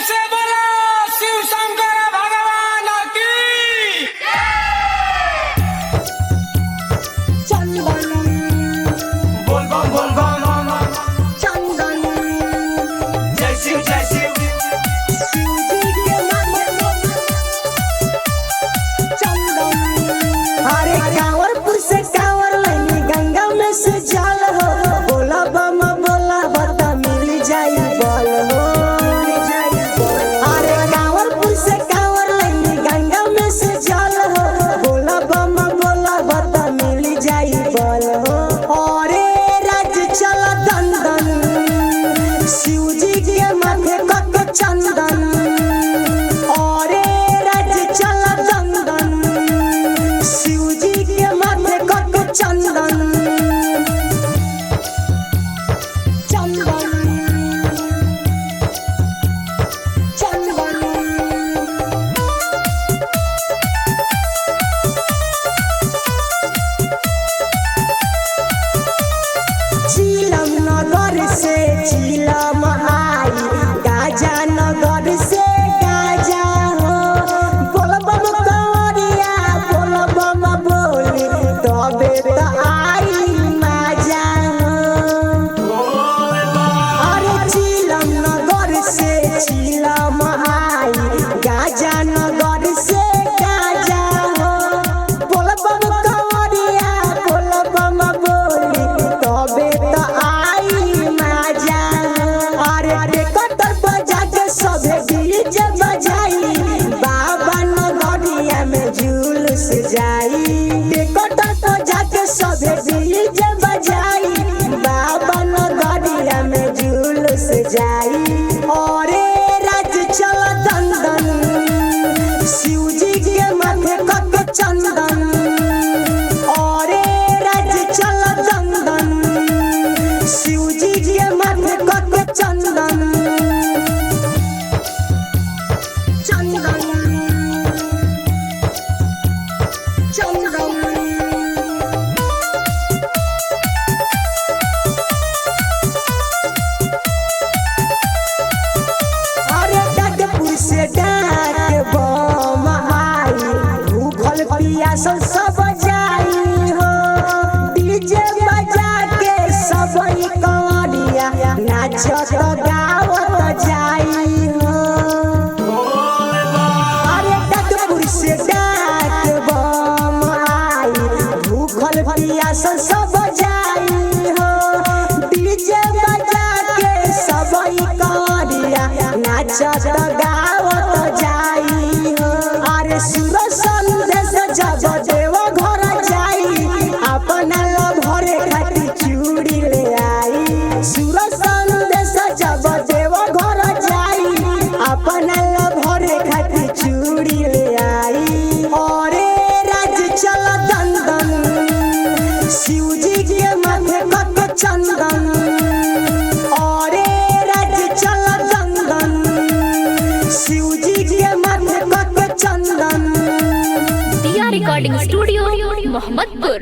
से बोलो शिव शंकर भगवान की। चंदन बोल बम बोल बम चंदन जय शिव जय शिव। शिवजी के नाम चंदन। अरे कांवरपुर से कांवर लैनी गंगा में से जल हो, बोला बम बोला बता मिल जाई बल हो। अरे कांवरपुर से कांवर लैनी गंगा में से जल हो, बोला बम बोला बता मिल जाई बल हो। अरे राज्य चला दंदन शिवजी के माथे कक चंदन। अरे राज्य चला दंदन शिवजी के माथे कक चंदन। चंदन चंदन चीलम नगर से चीलम आई, गाजा नगर से गाजा हो। बोल बम कंवरिया बोल बम बोली तबे तो आई मजा हो। अरे चीलम नगर से चीलम आई, गाजा नगर से गाजा हो। बोल बम कंवरिया बोल बम बोली तबे तो आई मजा हो। अरे टेकटर बजा के सभे डीजे बजाई, बाबा नगरिया में जुलूस जाई। टेकटर बजा के सभे डीजे बजाई, बाबा नगरिया में जुलूस जाई। अरे राज्य चल दंदन शिवजी के माथे कक चंदन। अरे राज्य चल दंदन शिवजी के माथे कक चंदन। चंदन चंदन अरे डगपुर से डाक बम आई, भूखल पियासल सब जाई हो। डीजे बजा के सब कंवरिया नाचत गावत जाई हो। अरे डगपुर से डाक बम आई, भूखल पियासल सब जाई हो। डीजे बजा के सब कंवरिया नाचत गावत जाई हो। अरे सूरज संदेश जब देव घर जाई, अपना लभरे खातिर चूड़ी ले आई। सूरज संदेश जब देव घर जाई, अपना लभरे खातिर चूड़ी ले आई। अरे राज्य चल दंदन शिवजी के माथे कक चंदन। अरे राज्य चल दंदन शिवजी के माथे कक चंदन। दिया रिकॉर्डिंग स्टूडियो मोहम्मदपुर।